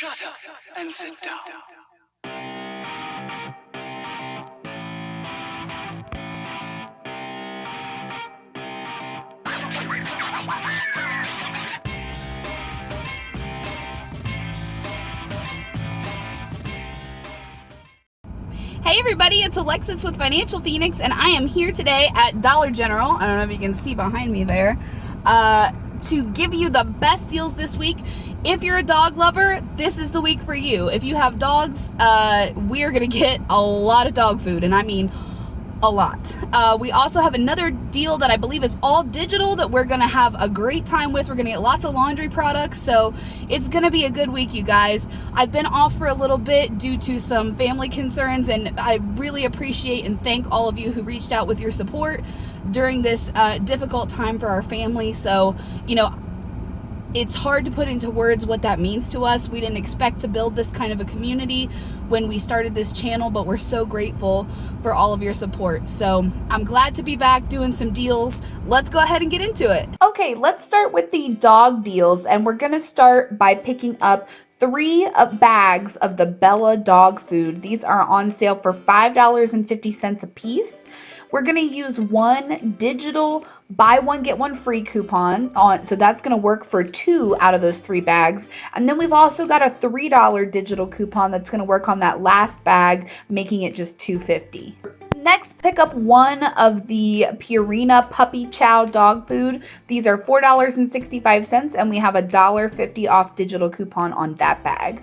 Shut up and sit down. Hey everybody, it's Alexis with Financial Phoenix, and I am here today at Dollar General, I don't know if you can see behind me there, to give you the best deals this week. If you're a dog lover, this is the week for you. If you have dogs, we are going to get a lot of dog food, and I mean a lot. We also have another deal that I believe is all digital that we're going to have a great time with. We're going to get lots of laundry products, so it's going to be a good week, you guys. I've been off for a little bit due to some family concerns, and I really appreciate and thank all of you who reached out with your support during this difficult time for our family. So, you know, it's hard to put into words what that means to us. We didn't expect to build this kind of a community when we started this channel, but we're so grateful for all of your support. So I'm glad to be back doing some deals. Let's go ahead and get into it. Okay, let's start with the dog deals, and we're gonna start by picking up 3 bags of the Bella dog food. These are on sale for $5.50 a piece. We're going to use one digital buy one get one free coupon on, so that's going to work for 2 out of those 3 bags. And then we've also got a $3 digital coupon that's going to work on that last bag, making it just $2.50. Next, pick up 1 of the Purina Puppy Chow dog food. These are $4.65, and we have a $1.50 off digital coupon on that bag.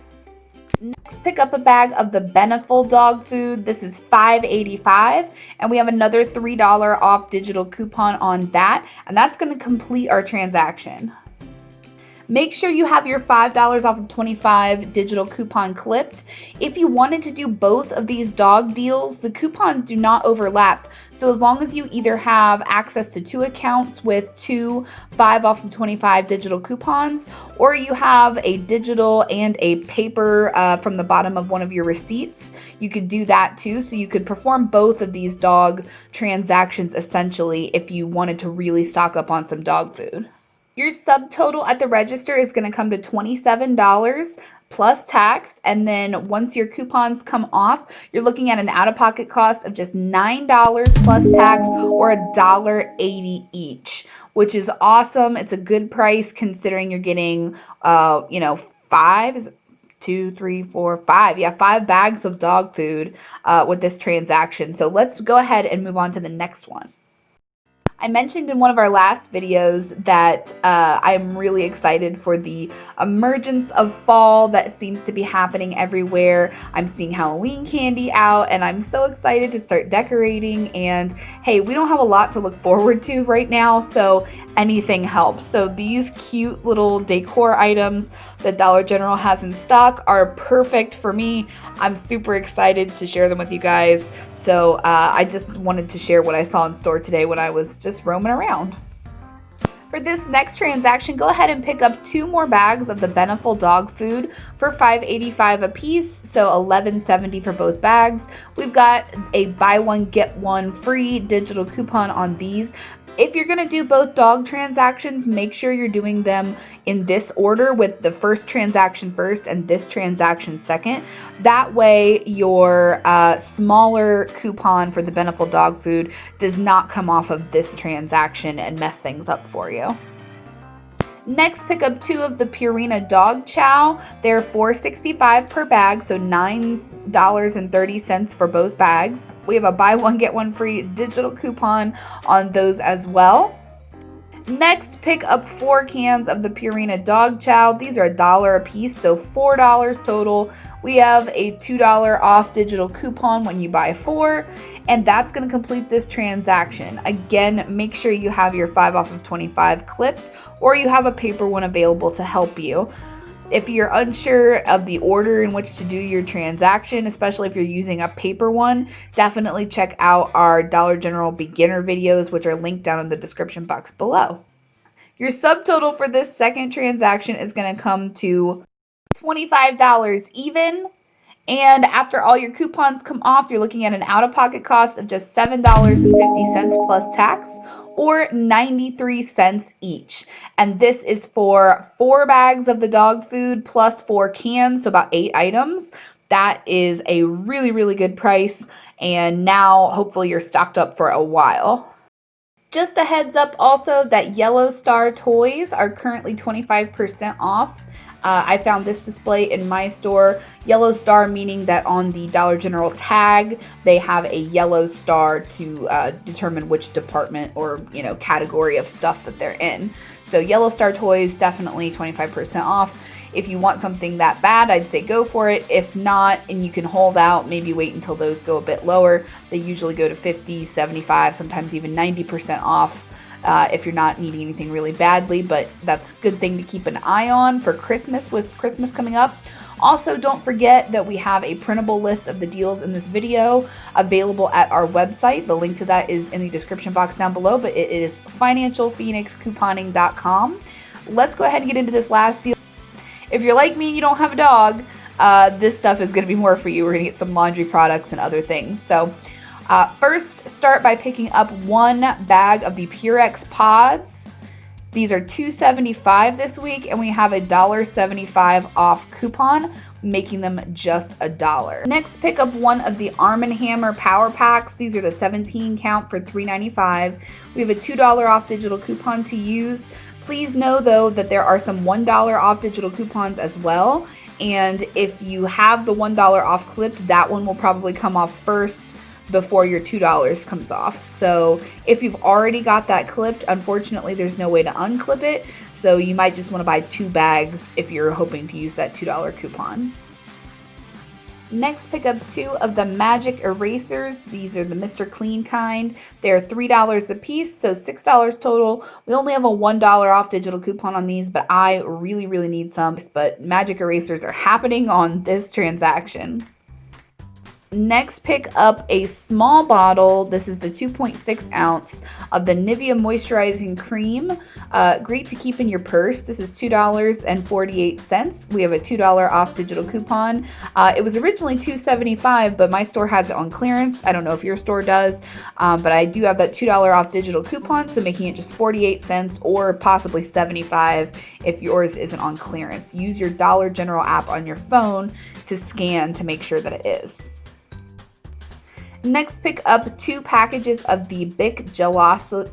Next, pick up a bag of the Beneful dog food. This is $5.85, and we have another $3 off digital coupon on that, and that's going to complete our transaction. Make sure you have your $5 off of 25 digital coupon clipped. If you wanted to do both of these dog deals, the coupons do not overlap. So as long as you either have access to 2 accounts with 2 5 off of 25 digital coupons, or you have a digital and a paper from the bottom of one of your receipts, you could do that too. So you could perform both of these dog transactions essentially if you wanted to really stock up on some dog food. Your subtotal at the register is going to come to $27 plus tax, and then once your coupons come off, you're looking at an out-of-pocket cost of just $9 plus tax, or $1.80 each, which is awesome. It's a good price considering you're getting, 5 bags of dog food with this transaction. So let's go ahead and move on to the next one. I mentioned in one of our last videos that I'm really excited for the emergence of fall that seems to be happening everywhere. I'm seeing Halloween candy out, and I'm so excited to start decorating. And hey, we don't have a lot to look forward to right now, so anything helps. So these cute little decor items that Dollar General has in stock are perfect for me. I'm super excited to share them with you guys. So I just wanted to share what I saw in store today when I was just roaming around. For this next transaction, go ahead and pick up 2 more bags of the Beneful dog food for $5.85 a piece, so $11.70 for both bags. We've got a buy one get one free digital coupon on these. If you're going to do both dog transactions, make sure you're doing them in this order, with the first transaction first and this transaction second. That way your smaller coupon for the Beneful dog food does not come off of this transaction and mess things up for you. Next, pick up 2 of the Purina Dog Chow. They're $4.65 per bag, so $9.30 for both bags. We have a buy one get one free digital coupon on those as well. Next, pick up 4 cans of the Purina Dog Chow. These are $1 a piece, so $4 total. We have a $2 off digital coupon when you buy 4, and that's going to complete this transaction. Again, make sure you have your 5 off of 25 clipped, or you have a paper one available to help you. If you're unsure of the order in which to do your transaction, especially if you're using a paper one, definitely check out our Dollar General beginner videos, which are linked down in the description box below. Your subtotal for this second transaction is going to come to $25 even, And after all your coupons come off, you're looking at an out-of-pocket cost of just $7.50 plus tax, or 93 cents each. And this is for 4 bags of the dog food plus 4 cans, so about 8 items. That is a really, really good price. And now hopefully you're stocked up for a while. Just a heads up also that Yellow Star toys are currently 25% off. I found this display in my store. Yellow Star meaning that on the Dollar General tag, they have a yellow star to determine which department or category of stuff that they're in. So Yellow Star toys, definitely 25% off. If you want something that bad, I'd say go for it. If not, and you can hold out, maybe wait until those go a bit lower. They usually go to 50, 75, sometimes even 90% off if you're not needing anything really badly, but that's a good thing to keep an eye on for Christmas, with Christmas coming up. Also, don't forget that we have a printable list of the deals in this video available at our website. The link to that is in the description box down below, but it is financialphoenixcouponing.com. Let's go ahead and get into this last deal. If you're like me and you don't have a dog, this stuff is going to be more for you. We're going to get some laundry products and other things. So first, start by picking up 1 bag of the Purex pods. These are $2.75 this week, and we have a $1.75 off coupon, making them just $1. Next, pick up 1 of the Arm & Hammer Power Packs. These are the 17 count for $3.95. We have a $2 off digital coupon to use. Please know, though, that there are some $1 off digital coupons as well. And if you have the $1 off clipped, that one will probably come off first before your $2 comes off. So if you've already got that clipped, unfortunately, there's no way to unclip it. So you might just want to buy 2 bags if you're hoping to use that $2 coupon. Next, pick up 2 of the Magic Erasers. These are the Mr. Clean kind. They're $3 a piece, so $6 total. We only have a $1 off digital coupon on these, but I really, really need some. But Magic Erasers are happening on this transaction. Next, pick up a small bottle. This is the 2.6 ounce of the Nivea Moisturizing Cream. Great to keep in your purse. This is $2.48. We have a $2 off digital coupon. It was originally $2.75, but my store has it on clearance. I don't know if your store does, but I do have that $2 off digital coupon, so making it just 48 cents or possibly 75 if yours isn't on clearance. Use your Dollar General app on your phone to scan to make sure that it is. Next, pick up 2 packages of the Bic Gelocity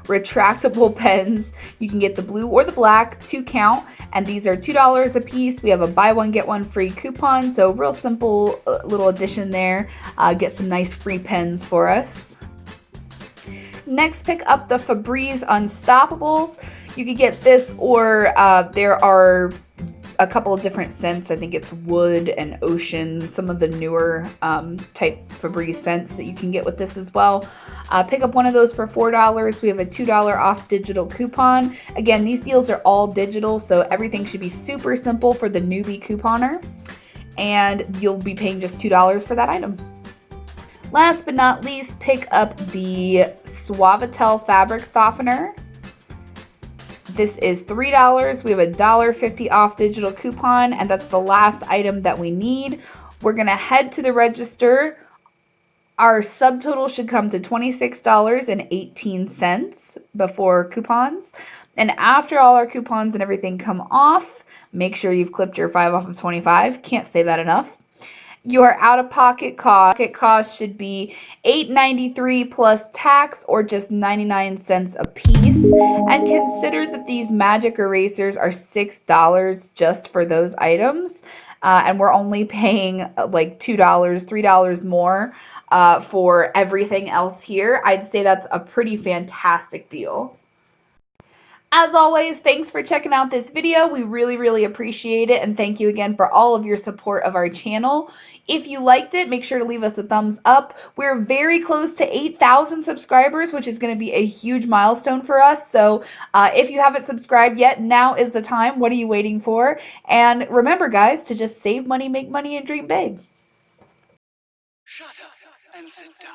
retractable pens. You can get the blue or the black, 2 count, and these are $2 a piece. We have a buy one get one free coupon, so real simple little addition there. Get some nice free pens for us. Next, pick up the Febreze Unstoppables. You could get this, or there are a couple of different scents. I think it's wood and ocean, some of the newer type Febreze scents that you can get with this as well. Pick up one of those for $4. We have a $2 off digital coupon. Again, these deals are all digital, so everything should be super simple for the newbie couponer, and you'll be paying just $2 for that item. Last but not least, pick up the Suavitel fabric softener. This is $3. We have a $1.50 off digital coupon, and that's the last item that we need. We're going to head to the register. Our subtotal should come to $26.18 before coupons. And after all our coupons and everything come off, make sure you've clipped your 5 off of 25. Can't say that enough. Your out-of-pocket cost should be $8.93 plus tax, or just 99 cents a piece. And consider that these Magic Erasers are $6 just for those items. And we're only paying like $2, $3 more for everything else here. I'd say that's a pretty fantastic deal. As always, thanks for checking out this video. We really, really appreciate it, and thank you again for all of your support of our channel. If you liked it, make sure to leave us a thumbs up. We're very close to 8,000 subscribers, which is going to be a huge milestone for us. So if you haven't subscribed yet, now is the time. What are you waiting for? And remember, guys, to just save money, make money, and dream big. Shut up and sit down.